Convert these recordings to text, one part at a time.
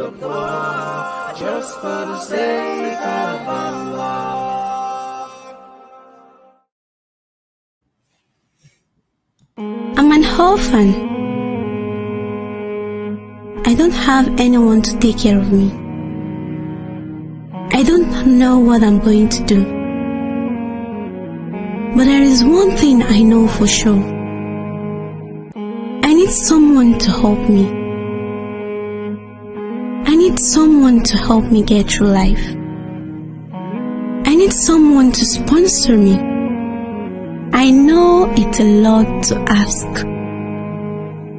Allah, just for the sake of Allah. I'm an orphan. I don't have anyone to take care of me. I don't know what I'm going to do. But there is one thing I know for sure. I need someone to help me. I need someone to help me get through life. I need someone to sponsor me. I know it's a lot to ask,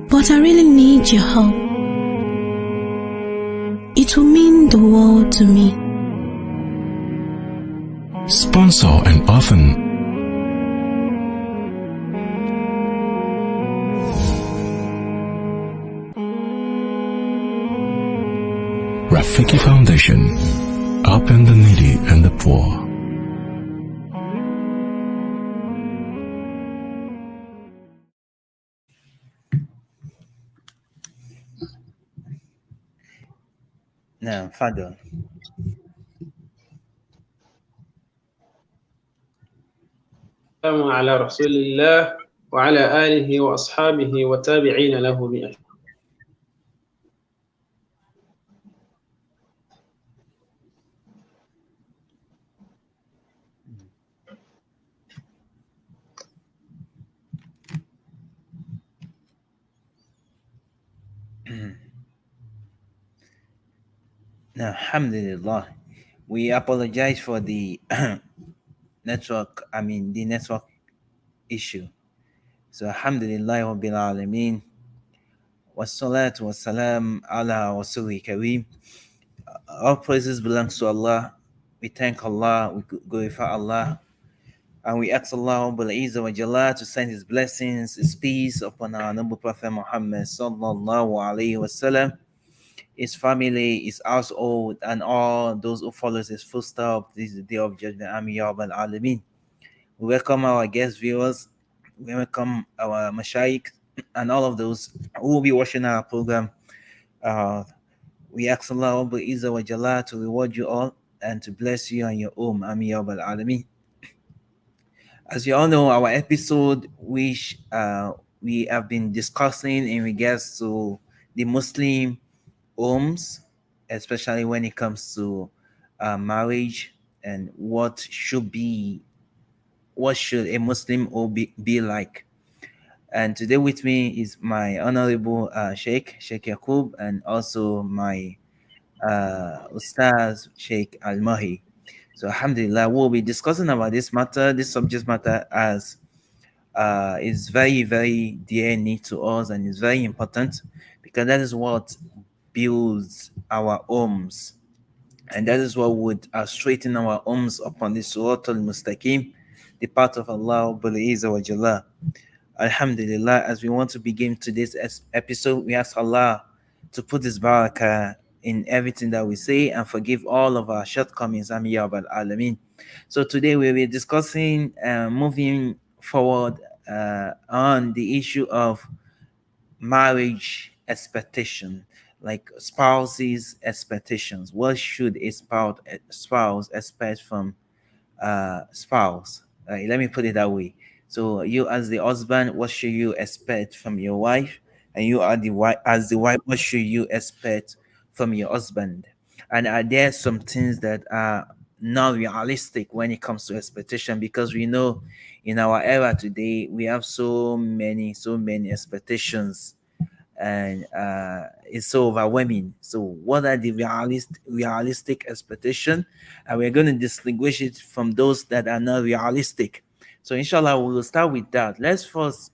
but I really need your help. It will mean the world to me. Sponsor an orphan. Rafiki Foundation, helping the needy and the poor. نعم تفضل. السلام على رسول الله وعلى آله وأصحابه وتابعين له بإحسان. Alhamdulillah. We apologize for the network issue. So Alhamdulillah Rabbil Alameen. Wassalatu wassalam ala Rasuli Kareem. All praises belongs to Allah. We thank Allah, we glorify Allah, and we ask Allah Rabbul Izzah wa Jalla to send His blessings, His peace upon our noble Prophet Muhammad sallallahu alaihi wasallam, his family, his household, and all those who follow his footsteps. This is the day of judgment. Amin ya Rabbal Alameen. We welcome our guest viewers. We welcome our Mashaykh and all of those who will be watching our program. We ask Allah Rabbul Izzah wa Jalla to reward you all and to bless you and your home. Amin ya Rabbal Alameen. As you all know, our episode which we have been discussing in regards to the Muslim homes, especially when it comes to marriage and what should a Muslim home be like. And today with me is my honorable Sheikh Yaqub, and also my Ustaz Sheikh Al-Mahi. So alhamdulillah, we'll be discussing about this subject matter, as is very, very dear need to us, and is very important, because that is what builds our homes, and that is what would straighten our homes upon the Suratul Mustaqim, the path of Allah Rabbul Izzah wa Jalla. Alhamdulillah, as we want to begin today's episode, we ask Allah to put His barakah in everything that we say and forgive all of our shortcomings. Amin ya Rabbal Alameen. So today we'll be discussing, moving forward on the issue of marriage expectation, like spouses' expectations. What should a spouse expect from spouse? Let me put it that way. So you as the husband, what should you expect from your wife? And you are the wife, as the wife, what should you expect from your husband? And are there some things that are not realistic when it comes to expectation? Because we know in our era today we have so many expectations, and it's so overwhelming. So what are the realistic expectation, and we're going to distinguish it from those that are not realistic. So inshallah we will start with that. Let's first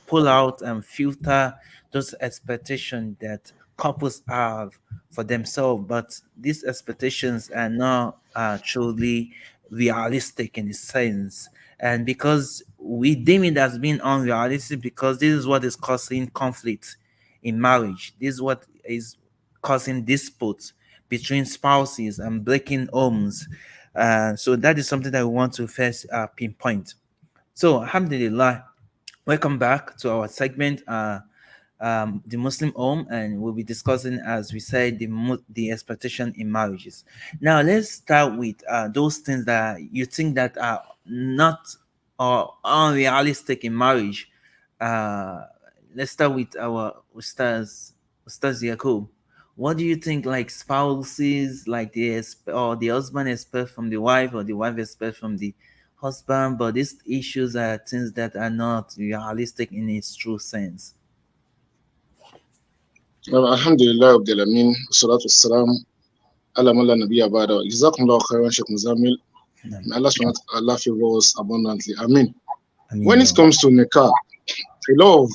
pull out and filter those expectations that couples have for themselves, but these expectations are not truly realistic in a sense. And because we deem it as being unrealistic, because this is what is causing conflict in marriage, this is what is causing disputes between spouses and breaking homes. So that is something that we want to first pinpoint. So alhamdulillah, welcome back to our segment, the Muslim home, and we'll be discussing, as we said, the expectation in marriages. Now, let's start with those things that you think that are not or unrealistic in marriage. Let's start with our Ustaz Yakub. What do you think, like spouses, like or the husband expect from the wife, or the wife expect from the husband, but these issues are things that are not realistic in its true sense? Alhamdulillah Rabbil Alamin, salatu wassalam ala man la nabiyya ba'da. Jazakumullahu khairan, Sheikh Muzammil. May Allah subhanahu wa ta'ala favor us abundantly. Amen. When it comes to nikah, a lot of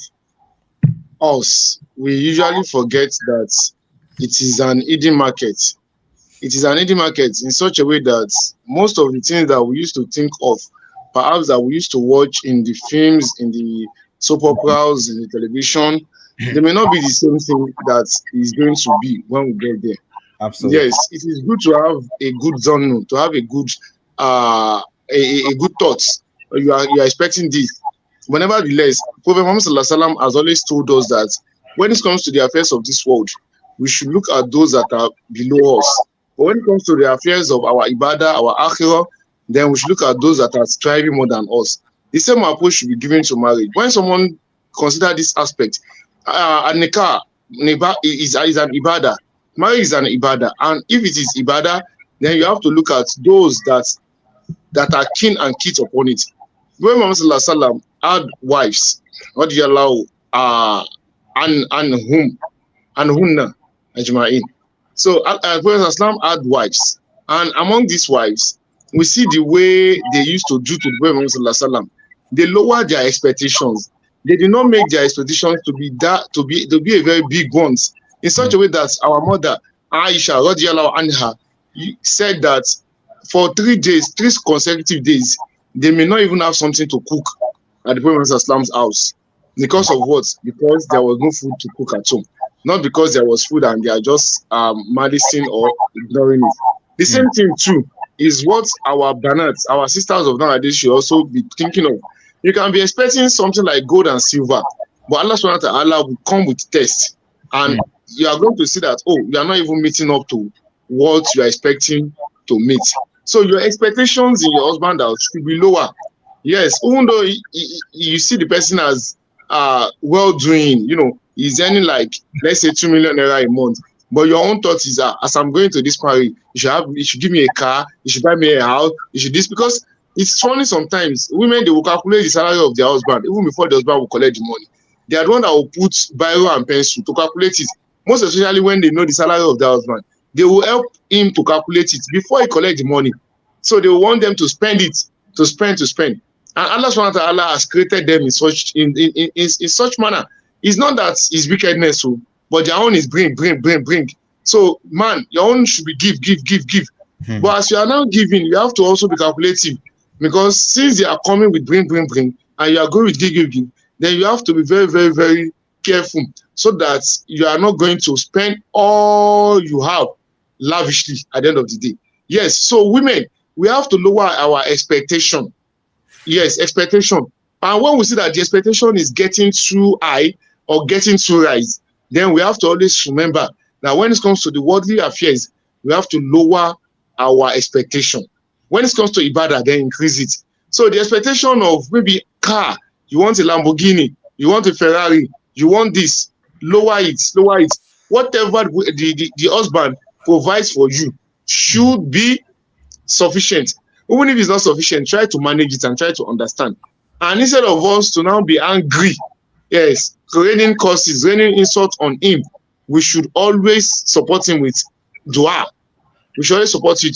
us, we usually forget that it is an hidden market. It is an hidden market in such a way that most of the things that we used to think of, perhaps that we used to watch in the films, in the soap operas, in the television, they may not be the same thing that is going to be when we get there. Absolutely. Yes, it is good to have a good zone, to have a good a good thoughts. You are expecting this. But nevertheless, Prophet Muhammad Sallallahu Alaihi Wasallam has always told us that when it comes to the affairs of this world, we should look at those that are below us. But when it comes to the affairs of our ibadah, our akhirah, then we should look at those that are striving more than us. The same approach should be given to marriage. When someone consider this aspect, nikah is an ibadah. Marriage is an ibadah, and if it is ibadah, then you have to look at those that are keen and keen upon it. When Muhammad Sallallahu Alaihi Wasallam had wives, what do you allow? Hunna ajma'in. So Prophet Islam had wives, and among these wives, we see the way they used to do to Prophet Muhammad Sallallahu Alaihi Wasallam. They lowered their expectations. They did not make their expectations to be a very big ones, in such a way that our mother Aisha radiyallahu anha said that for 3 consecutive days, they may not even have something to cook at the Prophet Islam's house. Because of what? Because there was no food to cook at home. Not because there was food and they are just malicing or ignoring it. The same thing too is what our banats, our sisters of nowadays should also be thinking of. You can be expecting something like gold and silver, but Allah Subhanahu wa Ta'ala will come with tests, and you are going to see that, oh, you are not even meeting up to what you are expecting to meet. So your expectations in your husband should be lower. Yes, even though you see the person as well doing, he's earning like, let's say 2 million naira a month, but your own thought is as I'm going to this party, you should give me a car, you should buy me a house, you should this, because it's funny sometimes. Women, they will calculate the salary of their husband even before the husband will collect the money. They are the one that will put biro and pencil to calculate it. Most especially when they know the salary of their husband, they will help him to calculate it before he collects the money. So they will want them to spend it, to spend. And Allah Subhanahu wa Ta'ala has created them in such manner. It's not that it's wickedness, but their own is bring. So man, your own should be give. But as you are now giving, you have to also be calculative. Because since they are coming with bring, and you are going with give, then you have to be very, very, very careful so that you are not going to spend all you have lavishly at the end of the day. Yes, so women, we have to lower our expectation. Yes, expectation. And when we see that the expectation is getting too high or getting too rise, then we have to always remember that when it comes to the worldly affairs, we have to lower our expectation. When it comes to ibadah, then increase it. So the expectation of maybe car, you want a Lamborghini, you want a Ferrari, you want this, lower it. Whatever the husband provides for you should be sufficient. Even if it's not sufficient, try to manage it and try to understand. And instead of us to now be angry, yes, raining curses, raining insults on him, we should always support him with dua. We should always support him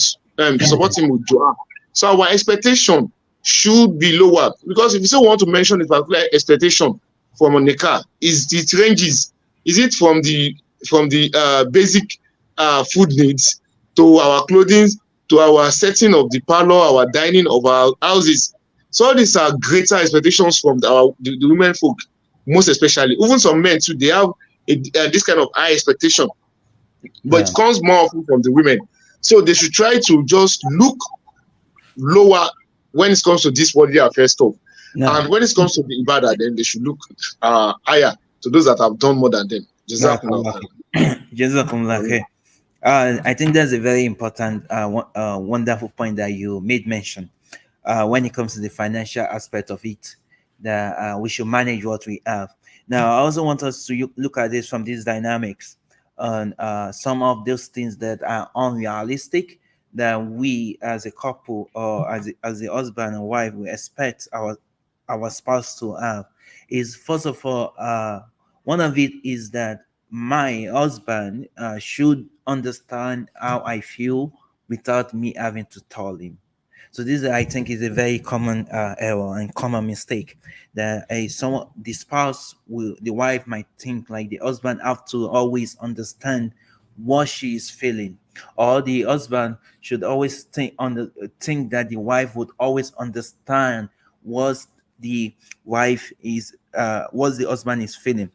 with dua. So our expectation should be lower, because if you still want to mention a particular expectation from a nikah, it ranges. Is it from the basic food needs to our clothing, to our setting of the parlor, our dining of our houses? So all these are greater expectations from the women folk, most especially. Even some men too, they have this kind of high expectation, but it comes more often from the women. So they should try to just look lower when it comes to this worldly affair stuff. And when it comes to the ibadah, then they should look higher. to those that have done more than them. Jazakumullah Barakallah. khair. Jazakumullah khair. I think that's a very important, wonderful point that you made mention. When it comes to the financial aspect of it, that we should manage what we have. Now, I also want us to look at this from these dynamics on some of those things that are unrealistic that we as a couple or as a husband and wife we expect our spouse to have. Is first of all, one of it is that my husband should understand how I feel without me having to tell him. So this, I think, is a very common error and common mistake that the wife might think like the husband have to always understand what she is feeling, or the husband should always think that the wife would always understand what the husband is feeling.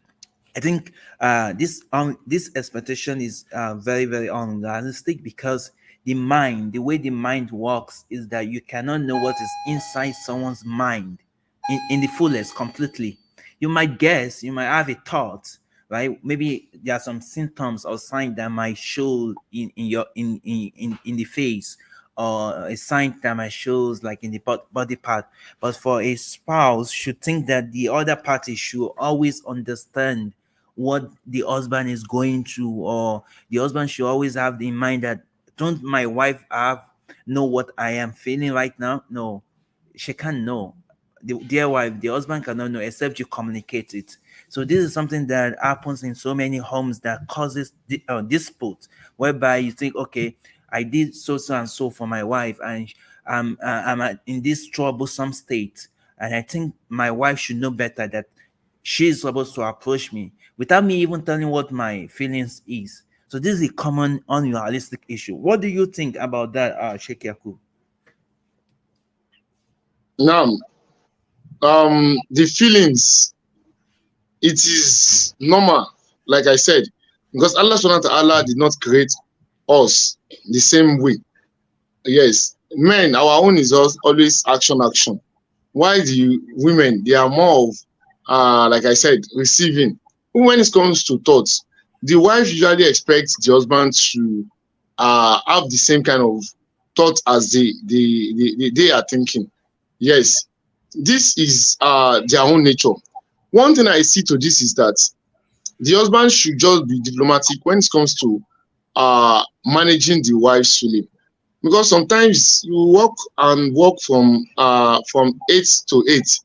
I think this expectation is very, very unrealistic, because the way the mind works is that you cannot know what is inside someone's mind in the fullest, completely. You might guess, you might have a thought, right? Maybe there are some symptoms or signs that might show in the face, or a sign that might shows like in the body part. But for a spouse, should think that the other party should always understand what the husband is going through, or the husband should always have in mind that, don't my wife know what I am feeling right now? No, she can't know. The dear wife, the husband cannot know except you communicate it. So this is something that happens in so many homes that causes dispute, whereby you think, okay, I did so and so for my wife, and I'm in this troublesome state, and I think my wife should know better that she's supposed to approach me without me even telling what my feelings is. So this is a common unrealistic issue. What do you think about that, Sheikh Yakub? Now, the feelings, it is normal, like I said, because Allah Subhanahu wa Ta'ala did not create us the same way. Yes, men, our own is always action. Why the women, they are more of, like I said, receiving. When it comes to thoughts, the wife usually expects the husband to have the same kind of thoughts as they are thinking. Yes, this is their own nature. One thing I see to this is that the husband should just be diplomatic when it comes to managing the wife's feeling, because sometimes you work from 8 to 8,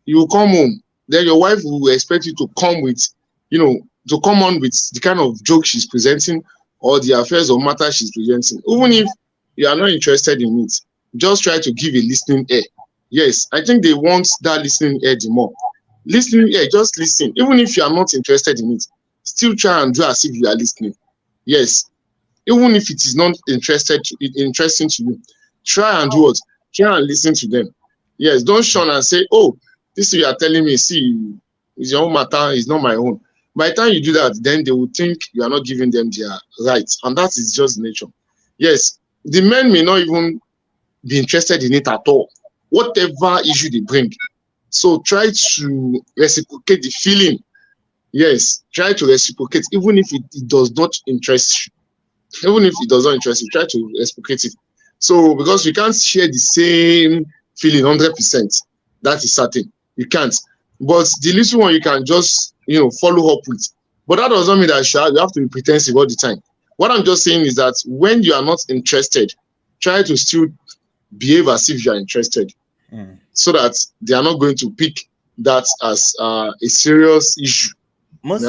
you come home, then your wife will expect you to come with, to come on with the kind of joke she's presenting, or the affairs or matter she's presenting. Even if you are not interested in it, just try to give a listening ear. Yes, I think they want that listening ear the more. Listening ear, just listen. Even if you are not interested in it, still try and do as if you are listening. Yes, even if it is not interesting to you, try and do what? Try and listen to them. Yes, don't shun and say, oh, this you are telling me, see, it's your own matter, it's not my own. By the time you do that, then they will think you are not giving them their rights, and that is just nature. Yes, the men may not even be interested in it at all, whatever issue they bring. So try to reciprocate the feeling. Yes, try to reciprocate, even if it does not interest you. Even if it does not interest you, try to reciprocate it. So, because we can't share the same feeling 100%, that is certain. You can't. But the little one you can just, follow up with. But that doesn't mean that you have to be pretensive all the time. What I'm just saying is that when you are not interested, try to still behave as if you are interested, so that they are not going to pick that as a serious issue. Most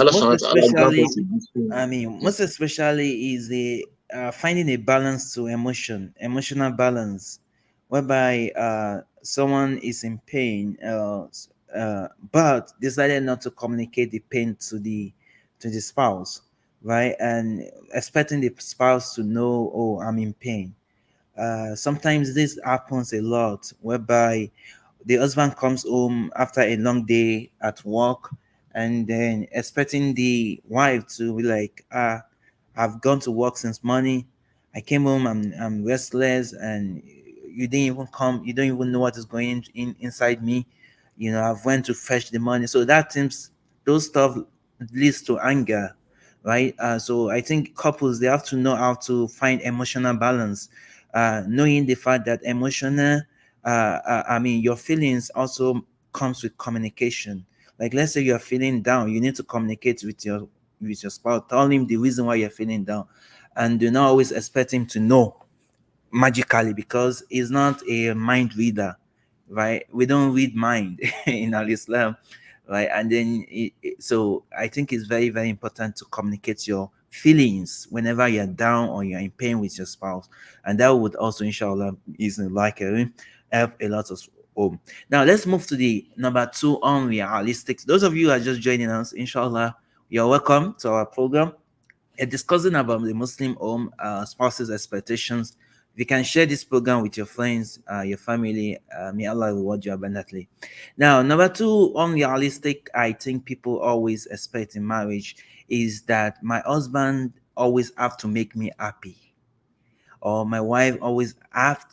especially is the finding a balance to emotional balance, whereby someone is in pain, but decided not to communicate the pain to the spouse, right? And expecting the spouse to know, oh, I'm in pain. Sometimes this happens a lot, whereby the husband comes home after a long day at work, and then expecting the wife to be like, I've gone to work since morning, I came home, I'm restless, and you didn't even come, you don't even know what is going inside me. I've went to fetch the money. So that seems, those stuff leads to anger, right? So I think couples, they have to know how to find emotional balance, knowing the fact that emotional, your feelings also comes with communication. Like, let's say you're feeling down, you need to communicate with your spouse, tell him the reason why you're feeling down, and do not always expect him to know magically, because he's not a mind reader, right? We don't read mind in Al-Islam, right? And then so I think it's very, very important to communicate your feelings whenever you're down or you're in pain with your spouse, and that would also, inshallah, is like help a lot of home. Now let's move to the number 2, unrealistic. Those of you who are just joining us, inshallah, you're welcome to our program. We're discussing about the Muslim home, spouses' expectations. If you can share this program with your friends, your family, may Allah reward you abundantly. Now, number 2, unrealistic, I think people always expect in marriage is that my husband always have to make me happy, or my wife always have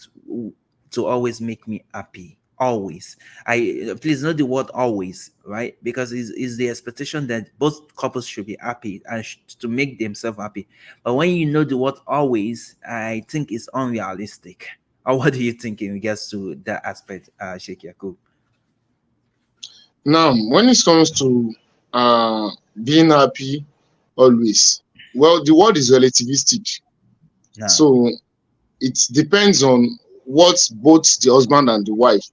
to always make me happy. Always. Please note the word always, right? Because it's the expectation that both couples should be happy and to make themselves happy. But when you know the word always, I think it's unrealistic. Or what do you think in regards to that aspect, Sheikh Yaqub? Now, when it comes to being happy always, well, the word is relativistic. No. So it depends on what both the husband and the wife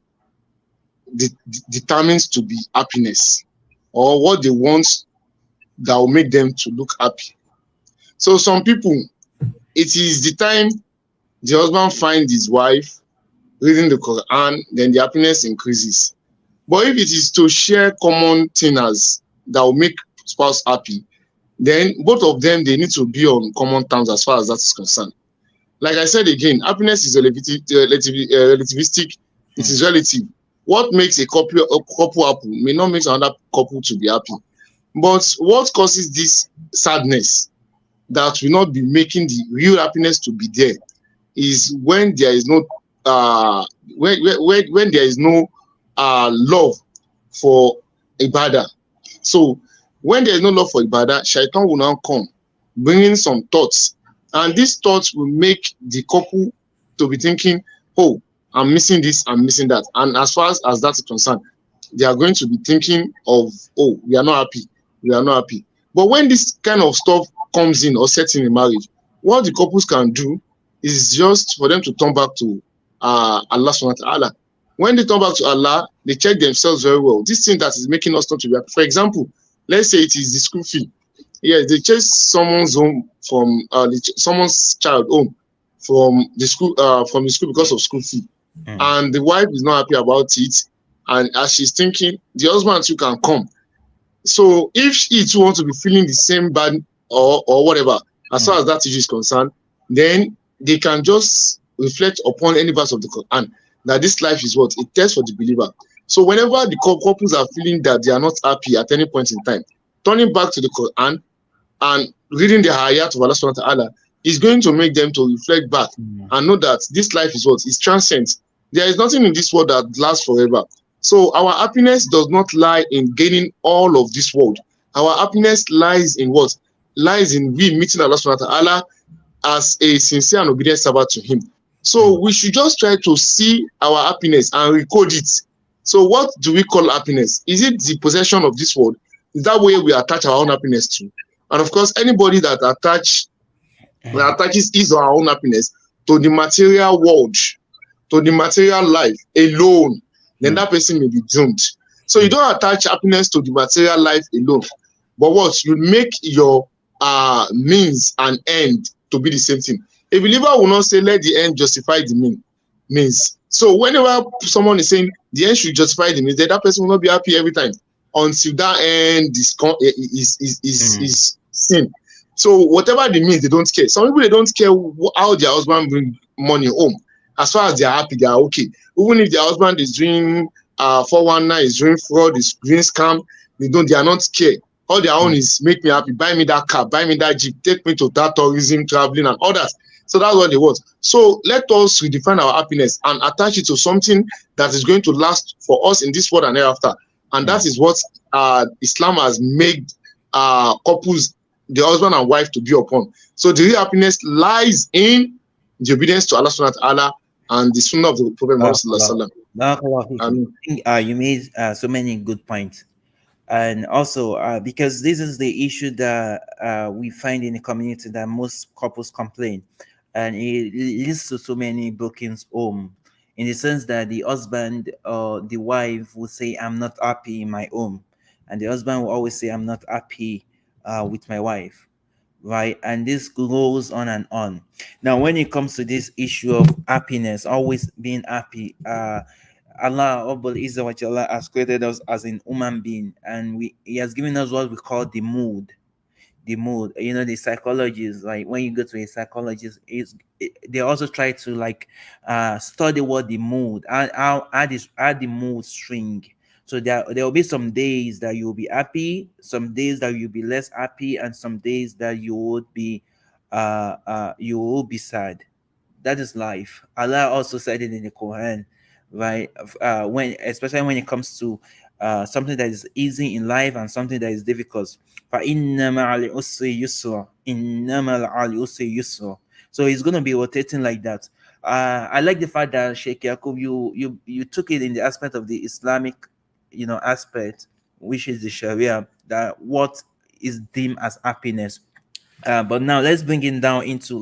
determines to be happiness, or what they want that will make them to look happy. So some people, it is the time the husband finds his wife reading the Quran, then the happiness increases. But if it is to share common things that will make spouse happy, then both of them, they need to be on common terms as far as that is concerned. Like I said again, happiness is relativistic. It is relative. What makes a couple happy may not make another couple to be happy. But what causes this sadness that will not be making the real happiness to be there is when there is no when there is no love for ibadah. So when there is no love for ibadah, shaitan will now come, bringing some thoughts, and these thoughts will make the couple to be thinking, oh, I'm missing this, I'm missing that. And as far as that is concerned, they are going to be thinking of, oh, we are not happy, we are not happy. But when this kind of stuff comes in or sets in a marriage, what the couples can do is just for them to turn back to Allah subhanahu wa ta'ala. When they turn back to Allah, they check themselves very well. This thing that is making us not to be happy. For example, let's say it is the school fee. Yes, they chase someone's home from someone's child home from the school because of school fee. And the wife is not happy about it, and as she's thinking, the husband too can come. So if he too wants to be feeling the same bad or whatever, as far as that issue is concerned, then they can just reflect upon any verse of the Quran that this life is what it tests for the believer. So whenever the couples are feeling that they are not happy at any point in time, turning back to the Quran and reading the ayat of Allah subhanahu wa ta'ala is going to make them to reflect back and know that this life is what is transient. There is nothing in this world that lasts forever. So our happiness does not lie in gaining all of this world. Our happiness lies in what? Lies in we meeting Allah subhanahu wa ta'ala as a sincere and obedient servant to him. So we should just try to see our happiness and recode it. So what do we call happiness? Is it the possession of this world? Is that way we attach our own happiness to? And of course, anybody that attaches his or her own happiness to the material world, to the material life alone, then that person may be doomed. So you don't attach happiness to the material life alone, but what you make your means and end to be the same thing. A believer will not say, let the end justify the means. So whenever someone is saying the end should justify the means, then that person will not be happy every time until that end is sin. So whatever the means, they don't care. Some people, they don't care how their husband bring money home. As far as they are happy, they are okay. Even if their husband is doing 419, is doing fraud, is doing scam, they are not care. All their own is make me happy, buy me that car, buy me that Jeep, take me to that tourism, traveling, and others. So that's what they want. So let us redefine our happiness and attach it to something that is going to last for us in this world and thereafter. And that is what Islam has made couples, the husband and wife, to be upon. So the real happiness lies in the obedience to Allah subhanahu wa ta'ala and the sunnah of the Prophet Muhammad sallallahu alaihi wasallam. Barakallahu And fikum. I think you made so many good points. And also, because this is the issue that we find in the community that most couples complain, and it leads to so many broken home, in the sense that the husband or the wife will say, "I'm not happy in my home," and the husband will always say, "I'm not happy with my wife." Right, and this goes on and on. Now, when it comes to this issue of happiness, always being happy, Allah Rabbul Izzah wa Jalla has created us as an human being, and He has given us what we call the mood. The mood, you know, the psychologists, like when you go to a psychologist, they also try to like study what the mood and how the mood string. So there will be some days that you'll be happy, some days that you'll be less happy, and some days that you will be sad. That is life. Allah also said it in the Quran, right? When, especially when it comes to something that is easy in life and something that is difficult. فَإِنَّ مَعَ الْعُسْرِ يُسْرًا إِنَّ مَعَ الْعُسْرِ يُسْرًا. So it's going to be rotating like that. I like the fact that Sheikh Yaqub, you took it in the aspect of the Islamic, aspect, which is the Sharia, that what is deemed as happiness. But now let's break it down into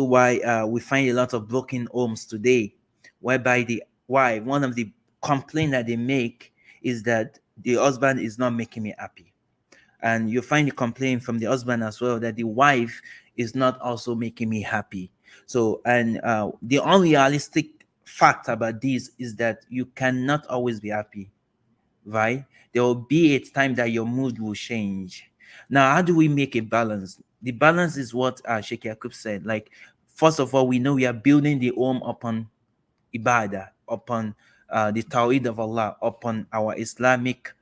why we find a lot of broken homes today, whereby one of the complaints that they make is that the husband is not making me happy. And you find the complaint from the husband as well that the wife is not also making me happy. So, and the unrealistic fact about this is that you cannot always be happy, right? There will be a time that your mood will change. Now, how do we make a balance? The balance is what Sheikh Yaqub said. Like, first of all, we know we are building the home upon ibadah, upon the tawhid of Allah, upon our Islamic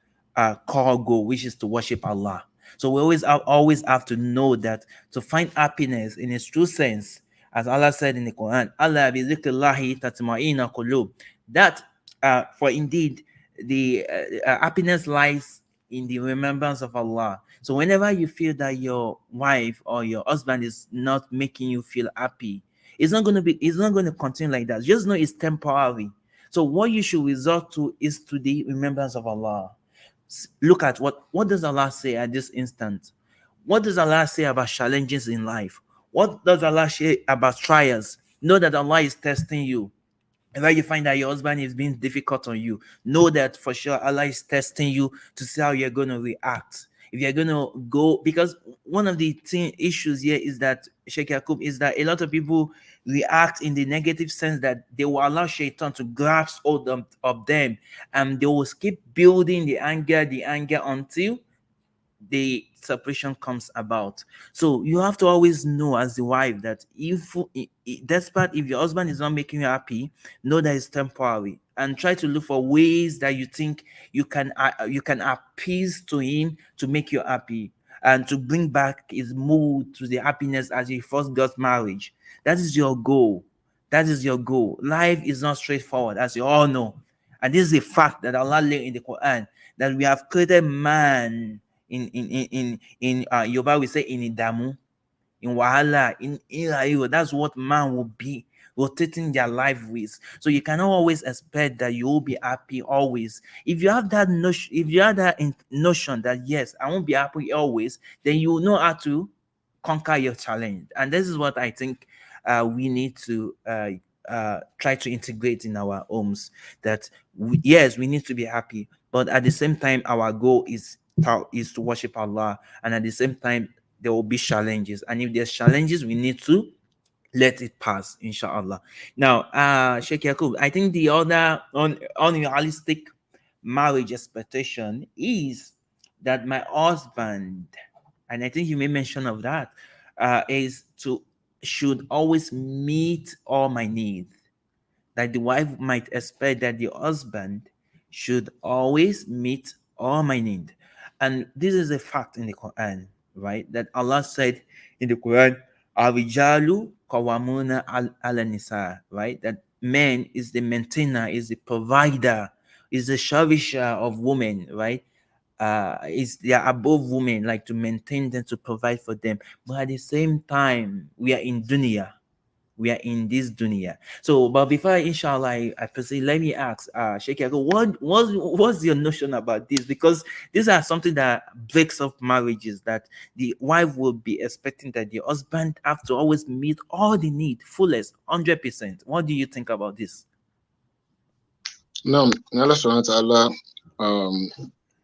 core goal, which is to worship Allah. So we always have to know that to find happiness in its true sense, as Allah said in the Quran, Allah bi dhikrillahi tatma'inna qulub, that for indeed the happiness lies in the remembrance of Allah. So whenever you feel that your wife or your husband is not making you feel happy, it's not going to continue like that. Just know it's temporary. So what you should resort to is to the remembrance of Allah. Look at what does Allah say at this instant? What does Allah say about challenges in life? What does Allah say about trials? Know that Allah is testing you. Whenever you find that your husband is being difficult on you, know that for sure Allah is testing you to see how you're going to react. If you're going to go, because one of the issues here is that, Sheikh Yaqub, is that a lot of people react in the negative sense that they will allow shaitan to grasp hold of them, and they will keep building the anger until the separation comes about. So you have to always know as the wife that if your husband is not making you happy, know that it's temporary, and try to look for ways that you think you can appease to him to make you happy and to bring back his mood to the happiness as he first got marriage. That is your goal. Life is not straightforward, as you all know, and this is a fact that Allah laid in the Quran, that we have created man in Yoruba, we say in Idamu, in Wahala, in Irayo. That's what man will be rotating their life with. So you cannot always expect that you will be happy always. If you have that notion that yes, I won't be happy always, then you will know how to conquer your challenge. And this is what I think we need to try to integrate in our homes. That yes, we need to be happy, but at the same time, our goal is to worship Allah, and at the same time there will be challenges, and if there's challenges, we need to let it pass, inshallah. Now, Sheikh Yaqub, I think the other unrealistic marriage expectation is that my husband, and I think you made mention of that, should always meet all my needs. That the wife might expect that the husband should always meet all my needs. And this is a fact in the Quran, right? That Allah said in the Quran, Arijalu Kawamuna ala Nisa, right? That man is the maintainer, is the provider, is the cherisher of women, right? is they are above women, like to maintain them, to provide for them. But at the same time, we are in dunya. We are in this dunya. So, but before inshallah, I proceed, let me ask Sheikh Yago, what's your notion about this? Because these are something that breaks up marriages, that the wife will be expecting that the husband have to always meet all the need, fullest, 100%. What do you think about this? Now, Allah subhanahu wa ta'ala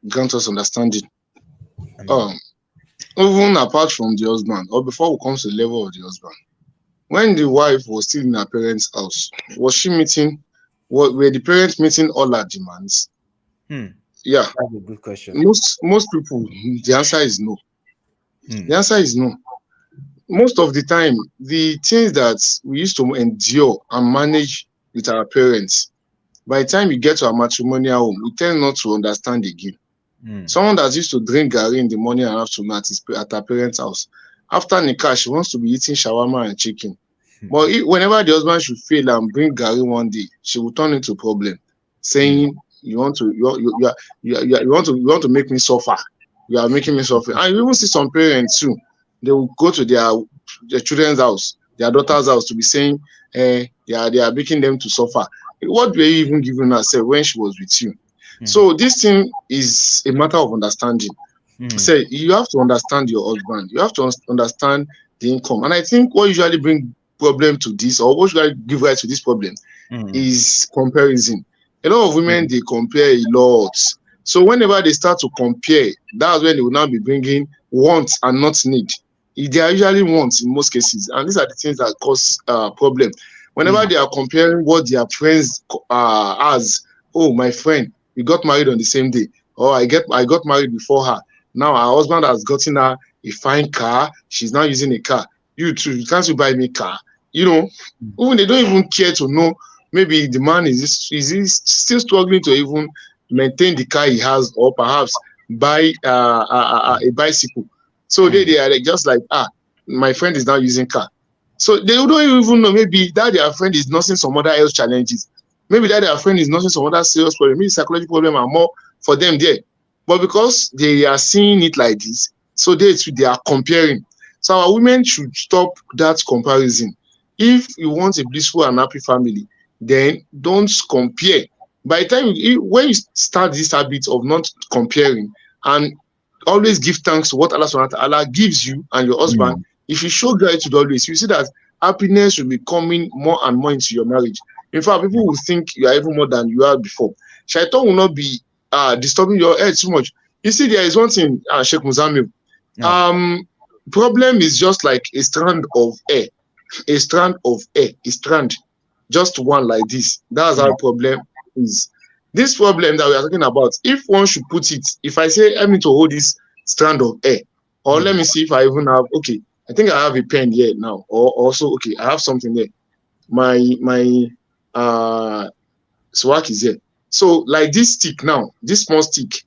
grant us understanding. Even apart from the husband, or before we come to the level of the husband, when the wife was still in her parents' house, was she meeting? Were the parents meeting all her demands? Yeah, that's a good question. Most people, the answer is no. The answer is no. Most of the time, the things that we used to endure and manage with our parents, by the time you get to a matrimonial home, we tend not to understand again. Someone that used to drink gari in the morning and afternoon at her parents' house, after nikah, she wants to be eating shawarma and chicken. But whenever the husband should fail and bring gari one day, she will turn into a problem, saying, "You want to make me suffer. You are making me suffer." And you even see some parents too. They will go to their children's house, their daughter's house, to be saying, they are making them to suffer. What were you even giving herself when she was with you? So this thing is a matter of understanding. So you have to understand your husband. You have to understand the income. And I think what usually brings problem to this, or what usually give rise to this problem, is comparison. A lot of women, they compare a lot. So whenever they start to compare, that's when they will now be bringing wants and not need. They are usually wants in most cases. And these are the things that cause problem. Whenever they are comparing what their friends as, oh, my friend, we got married on the same day, or I got married before her. Now her husband has gotten her a fine car. She's now using a car. You too, can't you buy me a car? You know, even they don't even care to know. Maybe the man is still struggling to even maintain the car he has, or perhaps buy a bicycle. So they are like, just like, my friend is now using car. So they don't even know, maybe that their friend is nursing some other health challenges. Maybe that their friend is nursing some other serious problem. Maybe psychological problem are more for them there. But because they are seeing it like this, so they are comparing. So our women should stop that comparison. If you want a blissful and happy family, then don't compare. By the time when you start this habit of not comparing and always give thanks to what Allah Subhanahu wa Ta'ala gives you and your husband, if you show gratitude always, you see that happiness will be coming more and more into your marriage. In fact, people will think you are even more than you are before. Shaitan will not be disturbing your head too much. You see, there is one thing, Sheikh Muzamil. Problem is just like a strand of air. A strand, just one like this. That's how problem is. This problem that we are talking about, if one should put it, if I say I need to hold this strand of air, or let me see if I even have, okay, I think I have a pen here now, or also, okay, I have something there. My swag is here. So like this stick now, this small stick,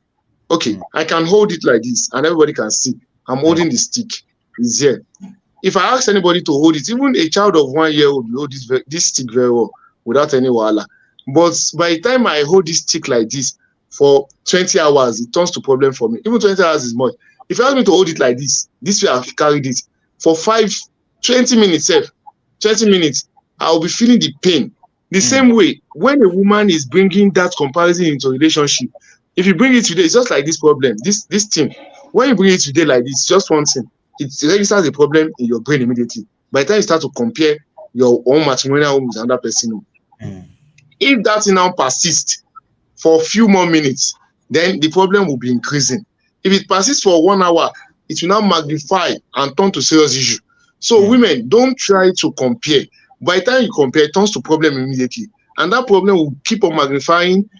okay, I can hold it like this and everybody can see I'm holding the stick. Is here. If I ask anybody to hold it, even a child of 1 year old will hold this stick very well without any wahala. But by the time I hold this stick like this for 20 hours, it turns to problem for me. Even 20 hours is much. If you ask me to hold it like this way I've carried it for 20 minutes, I'll be feeling the pain. The same way, when a woman is bringing that comparison into a relationship, if you bring it today, it's just like this problem, this thing. When you bring it today like this, just one thing, it registers a problem in your brain immediately. By the time you start to compare your own matrimonial home with another person, if that thing now persists for a few more minutes, then the problem will be increasing. If it persists for 1 hour, it will now magnify and turn to serious issue. So women, don't try to compare. By the time you compare, it turns to problem immediately. And that problem will keep on magnifying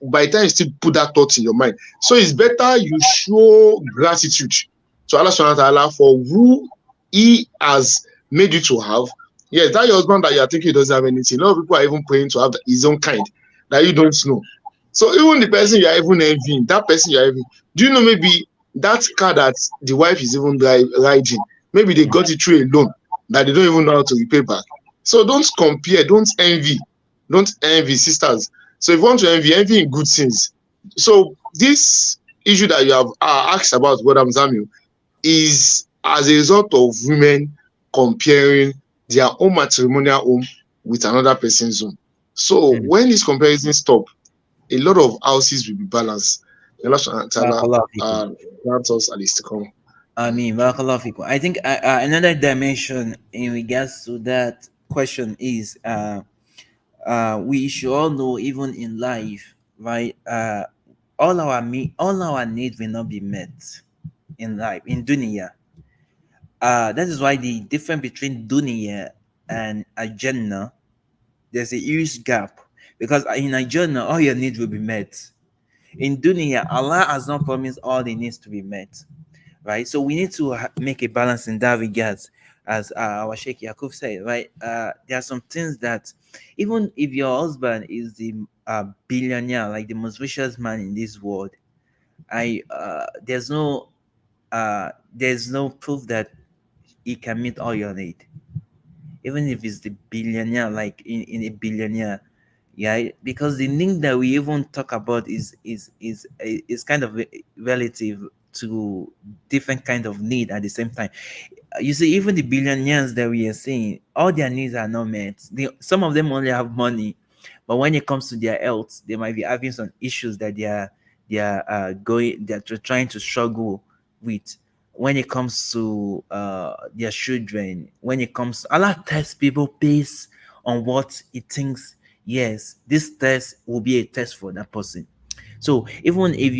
by the time you still put that thought in your mind. So it's better you show gratitude to Allah Subhanahu wa Ta'ala for who He has made you to have. Yes, that your husband that you are thinking doesn't have anything. A lot of people are even praying to have his own kind that you don't know. So even the person you are even envying, that person you are envying, do you know maybe that car that the wife is even riding, maybe they got it through a loan that they don't even know how to repay back. So don't compare, don't envy, sisters. So if you want to envy in good things. So this issue that you have asked about, Brother Mzamil, is as a result of women comparing their own matrimonial home with another person's home. So when this comparison stop, a lot of houses will be balanced. Grant us at least to come. I mean, barakallahu fikum. I think another dimension in regards to that question is we should all know, even in life, right? All our needs will not be met in life, in dunya. That is why the difference between dunya and Jannah, there's a huge gap, because in Jannah all your needs will be met. In dunya, Allah has not promised all the needs to be met, right? So we need to make a balance in that regard, as our Sheikh Yakub said, right? There are some things that even if your husband is the billionaire, like the most richest man in this world, there's no proof that he can meet all your need, even if it's the billionaire, like in a billionaire. Yeah, because the thing that we even talk about is kind of relative to different kind of need at the same time. You see, even the billionaires that we are seeing, all their needs are not met. Some of them only have money, but when it comes to their health, they might be having some issues that they're trying to struggle with. When it comes to their children, when it comes to Allah tests people based on what he thinks. Yes, this test will be a test for that person. So even if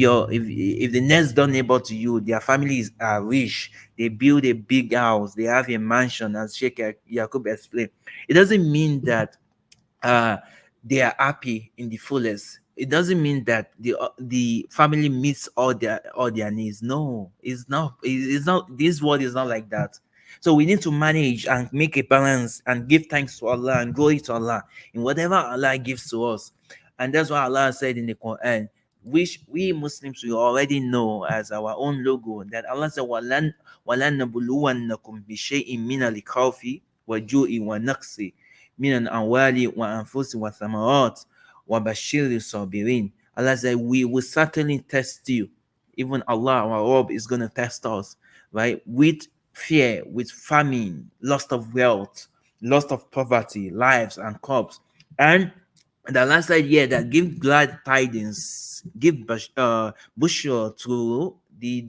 the next door neighbor to you, their families are rich, they build a big house, they have a mansion, as Sheikh Yakub explained, it doesn't mean that they are happy in the fullest. It doesn't mean that the family meets all their needs. No, it's not. It's not. This world is not like that. So we need to manage and make a balance and give thanks to Allah and glory to Allah in whatever Allah gives to us. And that's what Allah said in the Quran, which we Muslims we already know as our own logo, that Allah said, وَلَنْ نَبْلُوَنَّكُمْ بِشَيْءٍ مِّنَ الْخَوْفِ وَالْجُوعِ وَالنَّقْصِ مِنَ الْأَمْوَالِ وَأَنفُسِ وَالثَّمَرَاتِ وَبَشِّرِ الصَّابِرِينَ. Allah said, we will certainly test you. Even Allah, our Rabb, is going to test us, right? With fear, with famine, loss of wealth, loss of poverty, lives and crops. And the last idea that give glad tidings, give bushra to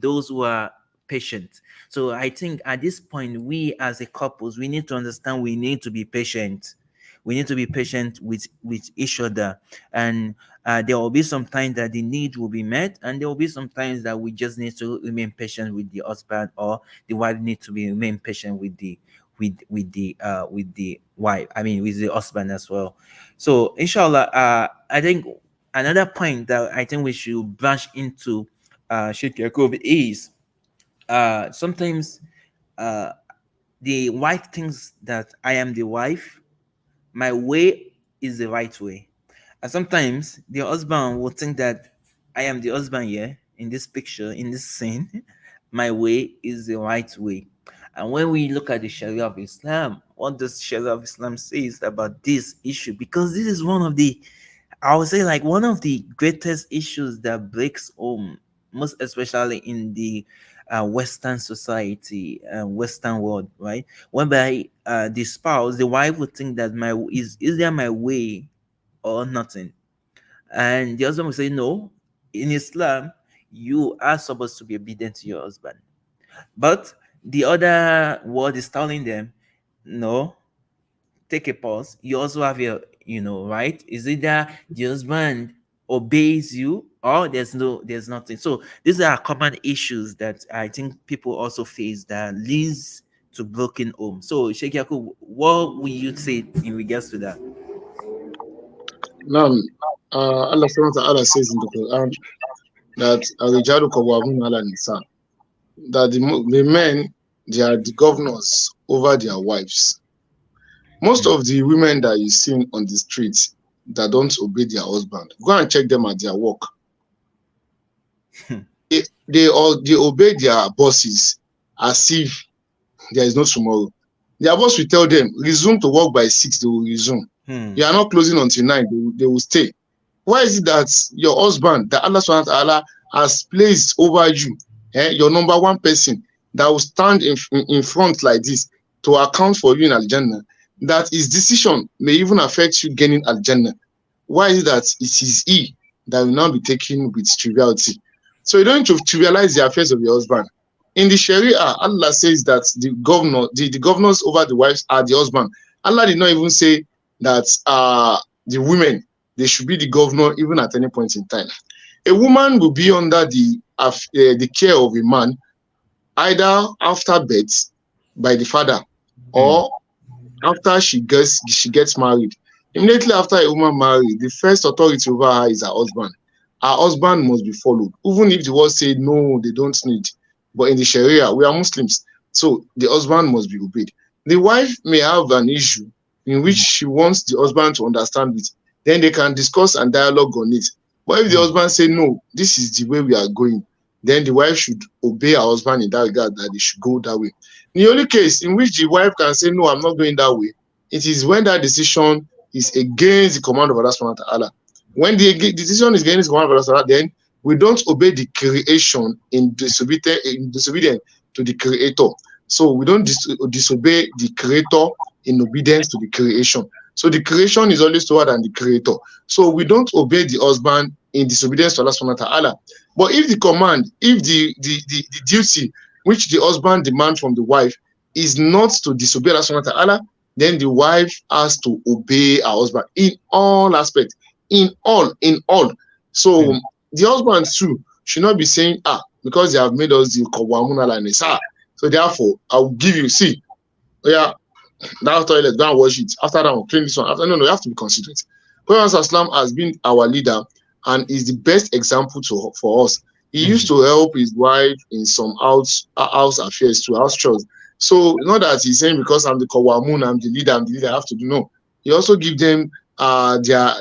those who are patient. So I think at this point, we as a couples, we need to understand we need to be patient. We need to be patient with each other, and there will be some times that the need will be met, and there will be some times that we just need to remain patient with the husband, or the wife need to remain patient with the wife. I mean, with the husband as well. So, inshallah, I think another point that I think we should branch into, Sheikh Yakub, is sometimes the wife thinks that I am the wife. My way is the right way. And sometimes the husband will think that I am the husband here in this picture, in this scene. My way is the right way. And when we look at the Sharia of Islam, what does Sharia of Islam says about this issue? Because this is one of the, I would say, like one of the greatest issues that breaks home, most especially in the Western society and Western world, right? Whereby the spouse, the wife would think that is there my way or nothing, and the husband will say no. In Islam, you are supposed to be obedient to your husband, but the other world is telling them, no, take a pause. You also have your, right? Is it that the husband obeys you, or there's nothing? So these are common issues that I think people also face that leads to broken home. So Sheikh Yakub, what will you say in regards to that? Now, Allah subhanahu wa ta'ala says in the Quran that that the men, they are the governors over their wives. Most of the women that you see on the streets that don't obey their husband, go and check them at their work. they obey their bosses as if there is no tomorrow. Their boss will tell them, resume to work by 6, they will resume. You are not closing until 9, they will stay. Why is it that your husband, that Allah subhanahu wa ta'ala has placed over you, your number one person that will stand in front like this to account for you in Al-Jannah, that his decision may even affect you gaining Al-Jannah. Why is that? It is he that will now be taken with triviality. So you don't need to trivialize the affairs of your husband. In the Sharia, Allah says that the governors over the wives are the husband. Allah did not even say that the women, they should be the governor even at any point in time. A woman will be under the care of a man either after birth by the father or after she gets married. Immediately after a woman married, the first authority over her is her husband. Her husband must be followed, even if the world say no, they don't need. But in the Sharia, we are Muslims, so the husband must be obeyed. The wife may have an issue in which she wants the husband to understand it. Then they can discuss and dialogue on it. But if the husband say no, this is the way we are going, then the wife should obey her husband in that regard, that they should go that way. The only case in which the wife can say no, I'm not going that way, it is when that decision is against the command of Allah subhanahu wa ta'ala. When the decision is against the command of Allah subhanahu wa ta'ala, then we don't obey the creation in disobedience to the creator. So we don't disobey the creator in obedience to the creation. So the creation is always lower than the creator. So we don't obey the husband in disobedience to Allah subhanahu wa ta'ala. But if the command, if the duty which the husband demands from the wife is not to disobey Allah subhanahu wa ta'ala, then the wife has to obey her husband in all aspects, in all. So the husband too should not be saying, because they have made us the Kawamuna la Nisa, so therefore I'll give you, see, yeah, that toilet, go and wash it. After that, I'll clean this one. No, you have to be considerate. Prophet Islam has been our leader and is the best example for us. He used to help his wife in some house affairs too, house chores. So not that he's saying because I'm the Kawamun, I'm the leader, I have to do. No. He also give them their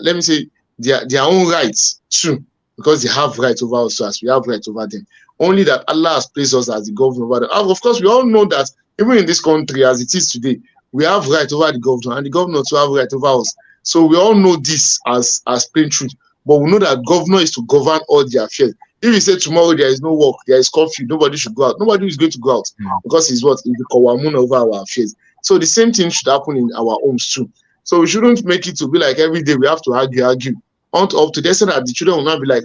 own rights too, because they have rights over us as we have rights over them. Only that Allah has placed us as the governor over them. Of course, we all know that even in this country as it is today, we have right over the governor, and the governor to have right over us. So we all know this as plain truth. But we know that governor is to govern all the affairs. If you say tomorrow there is no work, there is curfew, nobody should go out. Nobody is going to go out because he's what? He's the Kawamun over our affairs. So the same thing should happen in our homes too. So we shouldn't make it to be like every day we have to argue. Up to the extent that the children will not be like,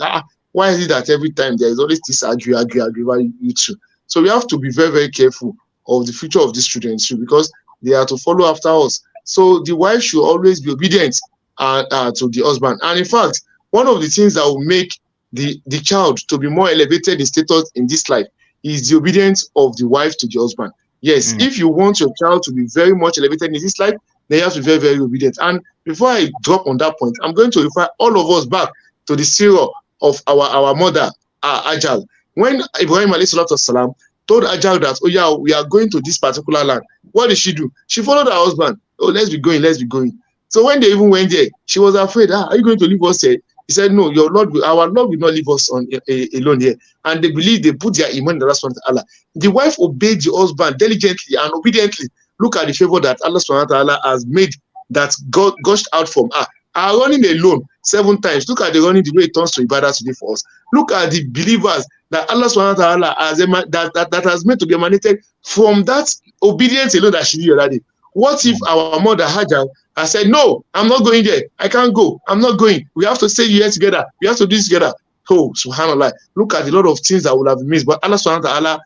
why is it that every time there is always this argue about you two? So we have to be very, very careful of the future of these children too, because they are to follow after us. So the wife should always be obedient to the husband. And in fact, one of the things that will make the child to be more elevated in status in this life is the obedience of the wife to the husband. Yes, if you want your child to be very much elevated in this life, then you have to be very, very obedient. And before I drop on that point, I'm going to refer all of us back to the seerah of our mother, Ajal. When Ibrahim alayhi salatu wasalam told Ajal that, we are going to this particular land, what did she do? She followed her husband. Let's be going. So when they even went there, she was afraid, are you going to leave us here? He said, no, our Lord will not leave us alone here. And they believe, they put their iman in the Subhanahu wa ta'ala. The wife obeyed the husband diligently and obediently. Look at the favor that Allah Subhanahu wa ta'ala has made that God gushed out from her. Her running alone 7 times. Look at the running, the way it turns to ibadah today for us. Look at the believers that Allah Subhanahu wa ta'ala has that has made to be emanated from that obedience alone that she did the other day. What if our mother Hajar has said, no, I'm not going there. I can't go. I'm not going. We have to stay here together. We have to do this together. Oh, subhanAllah. Look at a lot of things that would have been missed. But Allah subhanahu wa ta'ala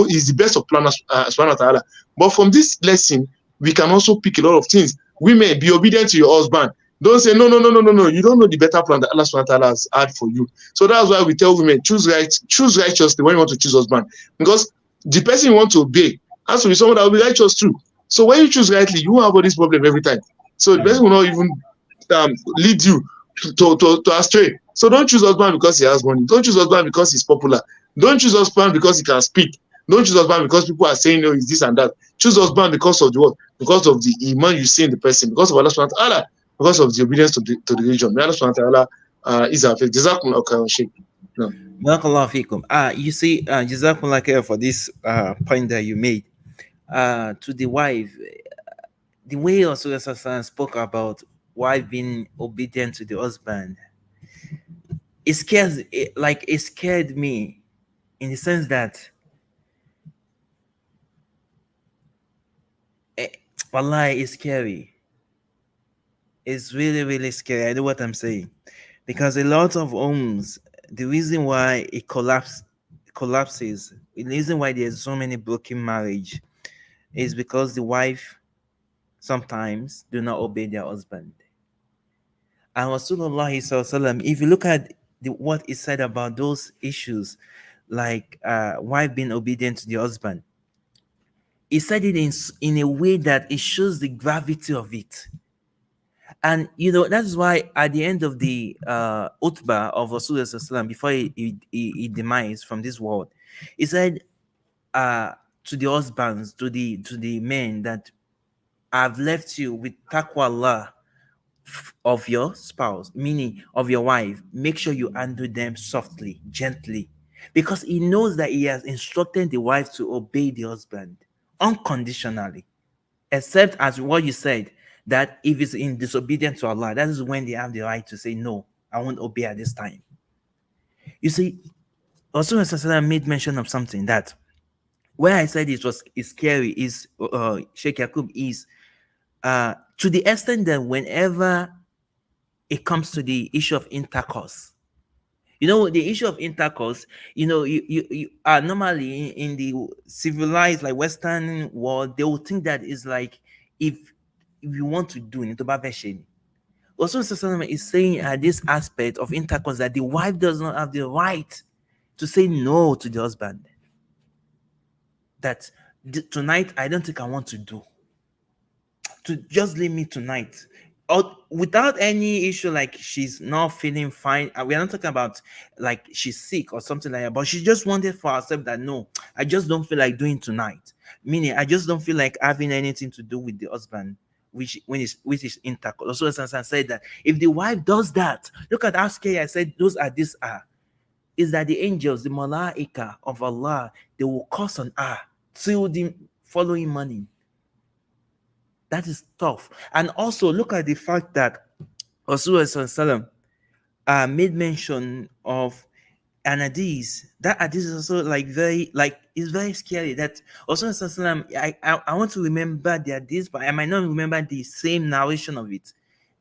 is the best of planners, subhanahu wa ta'ala. But from this lesson, we can also pick a lot of things. Women, be obedient to your husband. Don't say, no. You don't know the better plan that Allah subhanahu wa ta'ala has had for you. So that's why we tell women, choose righteously when you want to choose husband. Because the person you want to obey has to be someone that will be righteous too. So when you choose rightly, you won't have all this problem every time. So the person will not even lead you to astray. So don't choose husband because he has money. Don't choose husband because he's popular. Don't choose husband because he can speak. Don't choose husband because people are saying, no, it's this and that. Choose husband because of the what? Because of the iman you see in the person. Because of Allah subhanahu wa ta'ala. Because of the obedience to the religion. May Allah subhanahu wa ta'ala is our faith. Jazakumullah khairan, Sheikh. Barakallahu feekum. You see, Jazakumullah khairan for this point that you made. To the wife, the way Rasulullah spoke about wife being obedient to the husband, it scared me in the sense that eh, wallahi, it's scary. It's really, really scary. I know what I'm saying. Because a lot of homes, the reason why it collapses, the reason why there's so many broken marriage is because the wife sometimes do not obey their husband. And Rasulullah sallam, if you look at what is said about those issues, like wife being obedient to the husband, he said it in a way that it shows the gravity of it. And that's why at the end of the utbah of Rasulullah before he demise from this world, he said to the husbands, to the men, that I've left you with taqwa Allah of your spouse, meaning of your wife. Make sure you handle them softly, gently, because he knows that he has instructed the wife to obey the husband unconditionally, except as what you said, that if it's in disobedience to Allah, that is when they have the right to say, no, I won't obey at this time. You see, also made mention of something that where I said it's scary is Sheikh Yaqub is to the extent that whenever it comes to the issue of intercourse, the issue of intercourse, you are normally in the civilized, like Western world, they will think that is like if you want to do it, also is saying at this aspect of intercourse that the wife does not have the right to say no to the husband. That tonight I don't think I want to do. To just leave me tonight, or without any issue, like she's not feeling fine. We're not talking about like she's sick or something like that, but she just wanted for herself that no, I just don't feel like doing tonight. Meaning, I just don't feel like having anything to do with the husband, which is intercourse. Also, as I said, that if the wife does that, look at how scary I said those are. Is that the angels, the malaika of Allah, they will curse on her till the following morning. That is tough. And also look at the fact that Rasulullah made mention of an hadith. That hadith is also it's very scary. That Rasulullah, I want to remember the hadith, but I might not remember the same narration of it.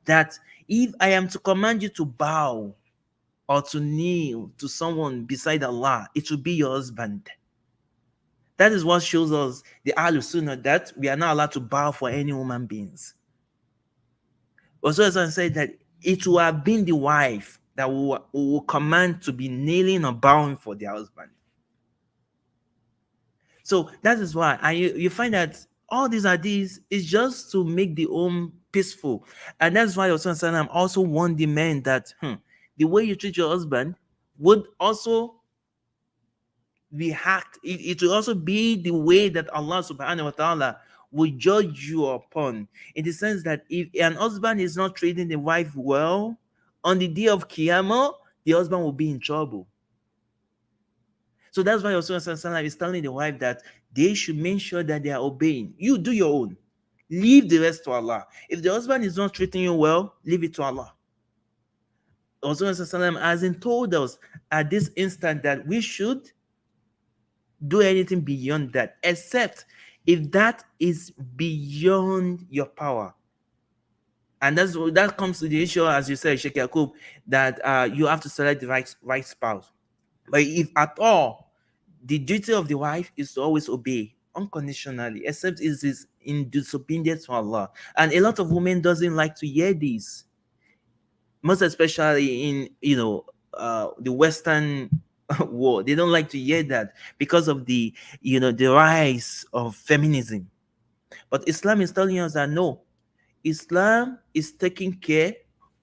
That if I am to command you to bow or to kneel to someone beside Allah, it will be your husband. That is what shows us, the Ahlul Sunnah, that we are not allowed to bow for any human beings. Also, as I said, that it will have been the wife that will command to be kneeling or bowing for their husband. So that is why, and you find that all these hadiths is just to make the home peaceful. And that's why Rasulullah also warned the men that the way you treat your husband would also be hacked. It will also be the way that Allah subhanahu wa ta'ala will judge you upon, in the sense that if an husband is not treating the wife well, on the day of Qiyamah, the husband will be in trouble. So that's why Rasulullah is telling the wife that they should make sure that they are obeying. You do your own. Leave the rest to Allah. If the husband is not treating you well, leave it to Allah. Rasulullah hasn't told us at this instant that we should do anything beyond that, except if that is beyond your power. And that comes to the issue, as you said, Sheikh Yaqub, that you have to select the right spouse. But if at all, the duty of the wife is to always obey unconditionally, except it is in disobedience to Allah. And a lot of women doesn't like to hear this, most especially in the Western world. They don't like to hear that because of the rise of feminism. But Islam is telling us that no, Islam is taking care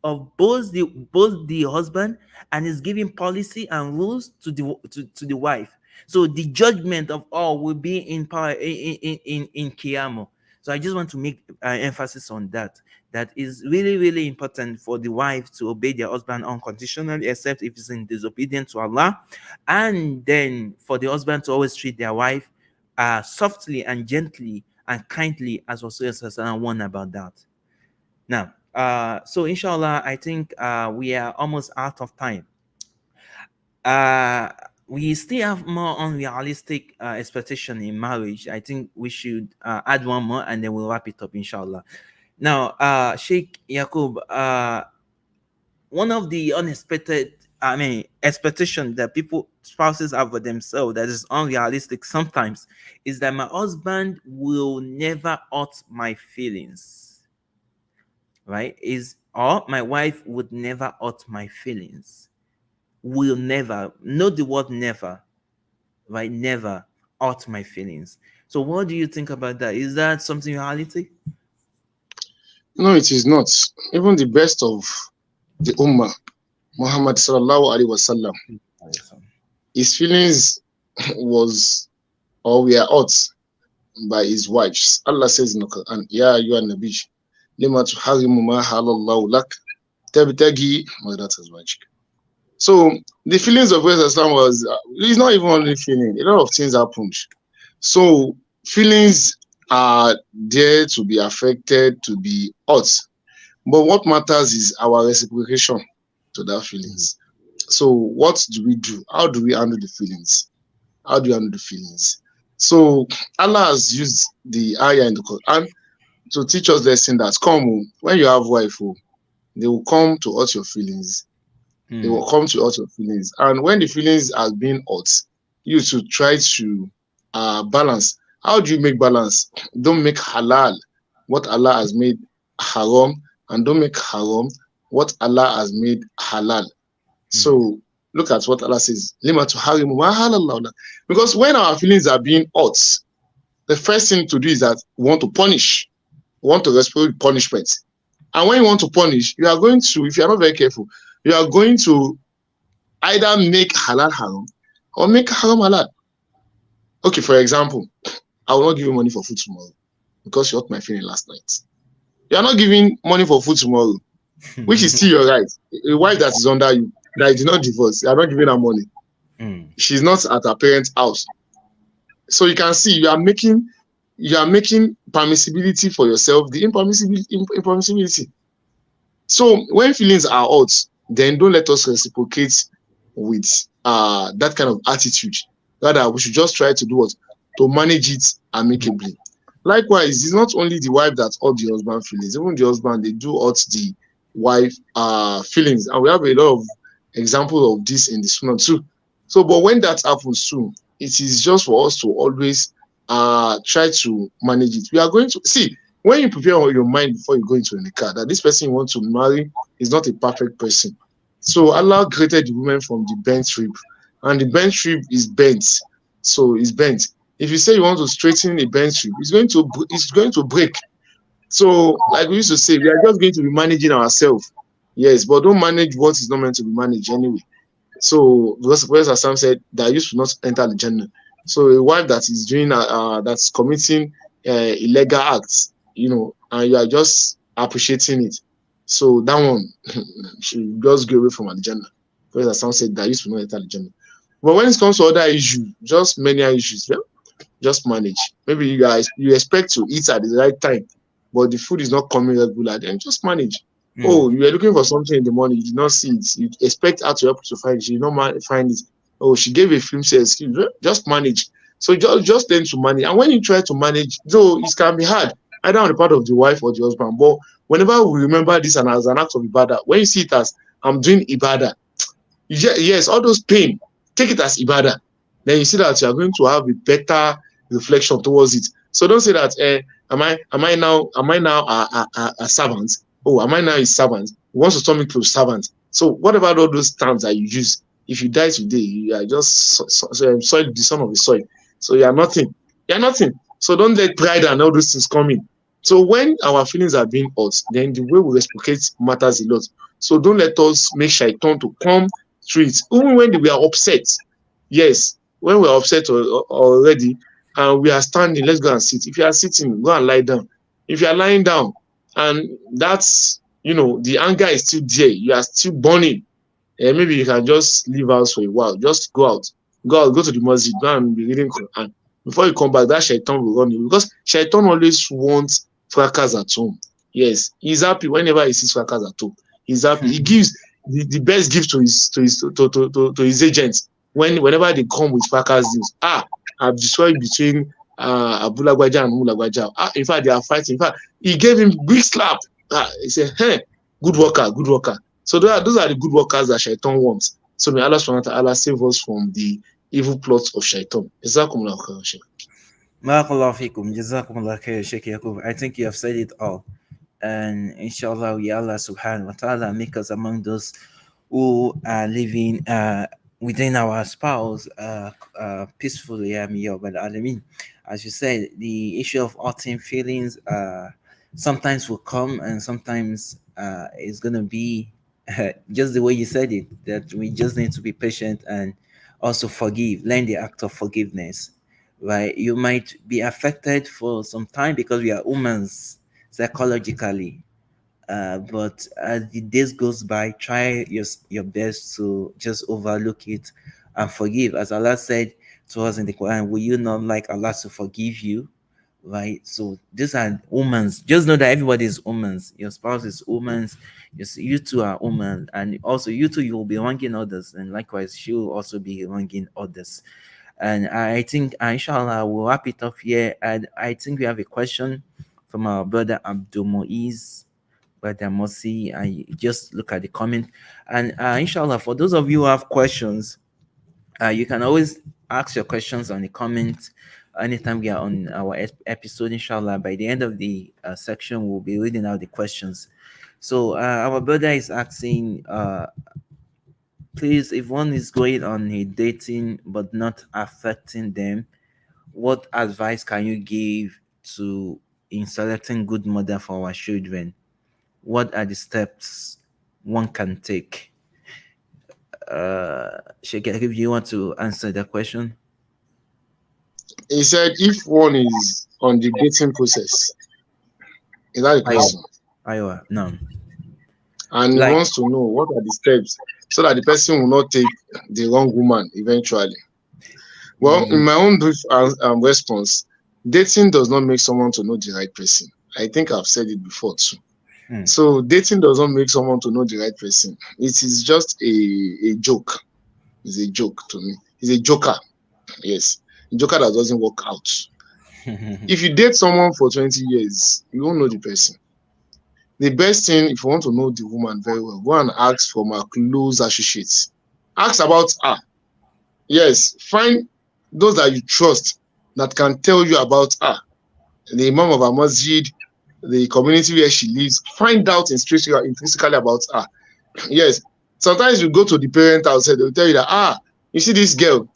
of both the husband, and is giving policy and rules to the wife. So the judgment of all will be in power in Qiyamah. So I just want to make emphasis on that. That is really, really important for the wife to obey their husband unconditionally, except if it's in disobedience to Allah. And then for the husband to always treat their wife softly and gently and kindly, as Rasulullah warned about that. Now, so inshallah, I think we are almost out of time. we still have more unrealistic expectation in marriage. I think we should add one more and then we'll wrap it up, inshallah. Now, Sheikh Yaqub, one of the unexpected, expectation that spouses have for themselves that is unrealistic sometimes is that my husband will never hurt my feelings, right? Or my wife would never hurt my feelings. Will never, note the word never, right? Never hurt my feelings. So what do you think about that? Is that something reality? No, it is not. Even the best of the Ummah, Muhammad sallallahu alaihi wasallam, his feelings was, or were hurt by his wives. Allah says in the Quran, Ya ayyuhan nabiy, lima tuharrimu ma halallahu lak, tabtagi mardat azwajik. So the feelings of Prophet was, it's not even only feeling. A lot of things happened. So feelings are there to be affected, to be hurt. But what matters is our reciprocation to that feelings. So what do we do? How do we handle the feelings? How do you handle the feelings? So Allah has used the ayah in the Quran to teach us lesson that come when you have wife, they will come to hurt your feelings. They will come to hurt your feelings. And when the feelings are being hurt, you should try to balance. How do you make balance? Don't make halal what Allah has made haram, and don't make haram what Allah has made halal. So look at what Allah says. Because when our feelings are being hurt, the first thing to do is that we want to punish. We want to respect punishment. And when you want to punish, you are going to, if you are not very careful, you are going to either make halal haram or make haram halal. Okay, for example, I will not give you money for food tomorrow because you hurt my feeling last night. You are not giving money for food tomorrow, which is still your right. A wife that is under you, that did not divorce, you are not giving her money. She's not at her parents' house. So you can see you are making permissibility for yourself, the impermissibility. So when feelings are hurt, then don't let us reciprocate with that kind of attitude. Rather, we should just try to do what? To manage it amicably. Likewise, it's not only the wife that hurt the husband feelings. Even the husband, they do hurt the wife feelings. And we have a lot of examples of this in the Sunnah too. So, but when that happens too, it is just for us to always try to manage it. We are going to see, when you prepare your mind before you go into a nikah, that this person you want to marry is not a perfect person. So Allah created the woman from the bent rib, and the bent rib is bent. So it's bent. If you say you want to straighten a bent rib, it's going to break. So, like we used to say, we are just going to be managing ourselves. Yes, but don't manage what is not meant to be managed anyway. So, because Prophet Hassan said that you should not enter the Jannah. So, a wife that is doing that's committing illegal acts, and you are just appreciating it. So that one should just go away from the Jannah. Prophet Hassan said that you should not enter the Jannah. But when it comes to other issues, just many issues, just manage. Maybe you expect to eat at the right time, but the food is not coming regular, then just manage. Oh, you are looking for something in the morning, you did not see it. You expect her to help you to find it, she did not find it. Oh, she gave a film say excuse, just manage. So just learn to manage. And when you try to manage, though it can be hard, either on the part of the wife or the husband, but whenever we remember this and as an act of ibadah, when you see it as I'm doing ibadah, yes, all those pain, take it as ibadah. Then you see that you are going to have a better reflection towards it. So don't say that am I now a servant? Oh, am I now a servant? He wants to turn me to a servant. So what about all those terms that you use? If you die today, you are just soil, the son of the soil. So you are nothing. You are nothing. So don't let pride and all those things come in. So when our feelings are being hurt, then the way we reciprocate matters a lot. So don't let us make shaitan to come through it. Even when we are upset. Yes, when we are upset already and we are standing, let's go and sit. If you are sitting, go and lie down. If you are lying down and that's, the anger is still there, you are still burning, maybe you can just leave house for a while. Just go out, go to the masjid, go and be reading Quran. Before you come back, that shaitan will run you, because shaitan always wants fracas at home. Yes, he's happy whenever he sees fracas at home. He's happy. the best gift to his agents whenever they come with Packers news. I've destroyed between Abu Lagwaja and Mulagwaja. In fact, they are fighting. In fact, he gave him big slap. He said, "Hey, good worker, good worker." So those are the good workers that Shaitan wants. So may Allah subhanahu wa ta'ala save us from the evil plots of Shaitan. Jazakumullah khairan, Sheikh. Barakallahu fikum. Jazakumullah khair, Sheikh Yaqub. I think you have said it all. And inshallah, we Allah subhanahu wa ta'ala make us among those who are living within our spouse peacefully. As you said, the issue of hurting feelings sometimes will come, and sometimes it's going to be just the way you said it, that we just need to be patient and also forgive, learn the act of forgiveness. Right? You might be affected for some time because we are humans psychologically, but as the days goes by, try your best to just overlook it and forgive. As Allah said to us in the Quran, will you not like Allah to forgive you? Right? So these are humans. Just know that everybody is humans. Your spouse is humans. You two are human, and also you two, you will be wronging others, and likewise she will also be wronging others. And I think inshallah we'll wrap it up here. And I think we have a question from our brother Abdul Moiz, Brother Mosi. I just look at the comment, and inshallah, for those of you who have questions, you can always ask your questions on the comment anytime we are on our episode. Inshallah, by the end of the section, we'll be reading out the questions. So our brother is asking, please, if one is going on a dating but not affecting them, what advice can you give to in selecting good mother for our children? What are the steps one can take? Sheikh, if you want to answer that question. He said, if one is on the dating process, is that a question? No. And he wants to know what are the steps so that the person will not take the wrong woman eventually. Well, in my own brief response, dating does not make someone to know the right person. I think I've said it before too. So dating does not make someone to know the right person. It is just a joke. It's a joke to me. It's a joker. Yes. A joker that doesn't work out. If you date someone for 20 years, you won't know the person. The best thing, if you want to know the woman very well, go and ask from her close associates. Ask about her. Yes, find those that you trust that can tell you about her. The imam of a masjid, the community where she lives. Find out intrinsically about her. Yes, sometimes you go to the parent house, they will tell you that, you see this girl,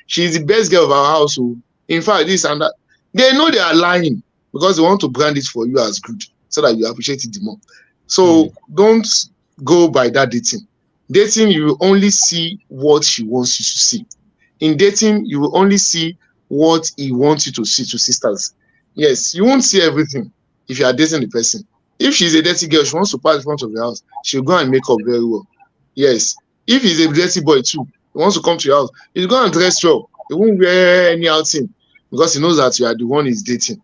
she's the best girl of our household. In fact, this and that. They know they are lying because they want to brand it for you as good so that you appreciate it the more. So don't go by that dating. Dating, you will only see what she wants you to see. In dating, you will only see what he wants you to see, to sisters. Yes, you won't see everything if you are dating the person. If she's a dirty girl, she wants to pass in front of your house, she'll go and make up very well. Yes. If he's a dirty boy too, he wants to come to your house, he'll go and dress well. He won't wear any outing because he knows that you are the one he's dating.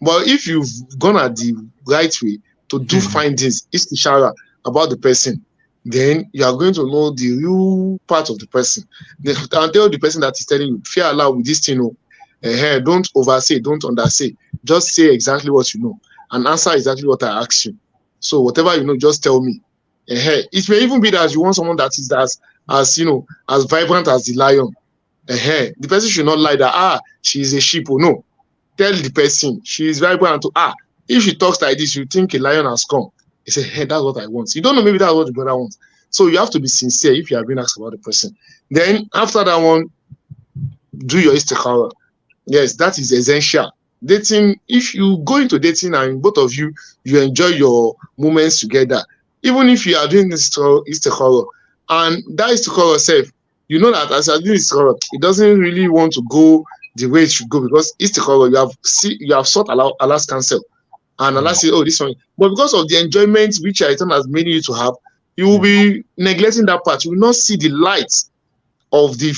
But if you've gone at the right way to do findings, istishara about the person, then you are going to know the real part of the person. And tell the person that is telling you, fear Allah with this thing, don't oversay, don't undersay. Just say exactly what you know and answer exactly what I asked you. So whatever you know, just tell me. It may even be that you want someone that is as vibrant as the lion. The person should not lie that she is a sheep or no. Tell the person she is vibrant to if she talks like this, you think a lion has come. You say, hey, that's what I want. You don't know, maybe that's what the brother wants. So you have to be sincere if you have been asked about the person. Then after that one, do your istikhara. Yes, that is essential. Dating, if you go into dating and both of you enjoy your moments together, even if you are doing this istikhara, and that istikhara self, you know that as you are doing istikhara, it doesn't really want to go the way it should go because istikhara, you have sought Allah's counsel. And Allah says, this one. But because of the enjoyment which Shaitan has made you to have, you will be neglecting that part. You will not see the light of the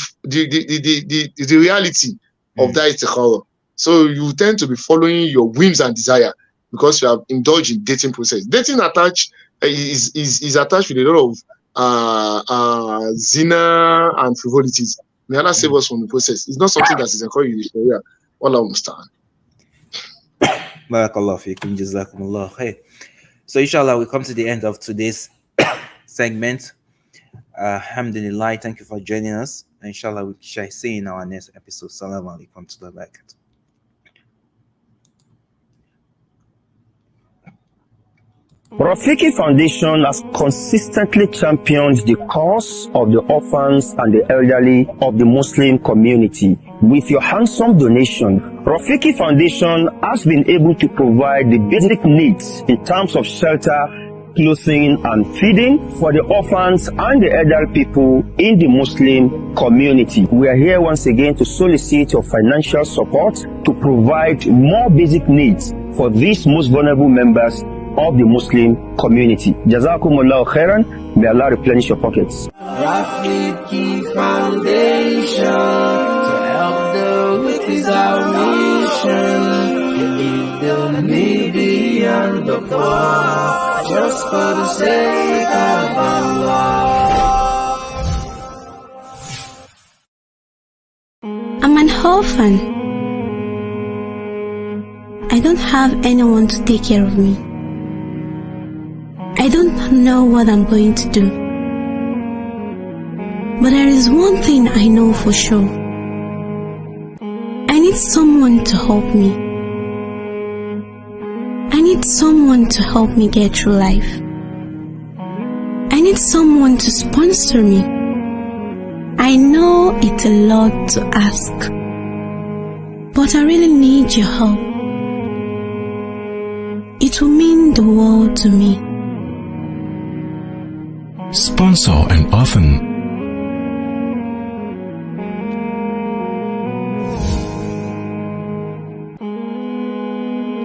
reality of that istikhara. So you tend to be following your whims and desire because you have indulged in dating process. Dating is attached with a lot of zina and frivolities. May Allah save us from the process. It's not something that is encouraged in the Sharia. Allah understand. Barakallah fikum, jazakumullah khair. So inshallah, we come to the end of today's segment. Alhamdulillah, thank you for joining us. Inshallah, we shall see you in our next episode. Assalamu alaikum to the barakatuh. Rafiki Foundation has consistently championed the cause of the orphans and the elderly of the Muslim community. With your handsome donation, Rafiki Foundation has been able to provide the basic needs in terms of shelter, clothing, and feeding for the orphans and the elderly people in the Muslim community. We are here once again to solicit your financial support to provide more basic needs for these most vulnerable members of the Muslim community. Jazakumullahu khairan. May Allah replenish your pockets. Rafiki Foundation, to help the weak is our mission. Give the needy and the poor, just for the sake of Allah. I'm an orphan. I don't have anyone to take care of me. I don't know what I'm going to do. But there is one thing I know for sure. I need someone to help me. I need someone to help me get through life. I need someone to sponsor me. I know it's a lot to ask, but I really need your help. It will mean the world to me. Sponsor an orphan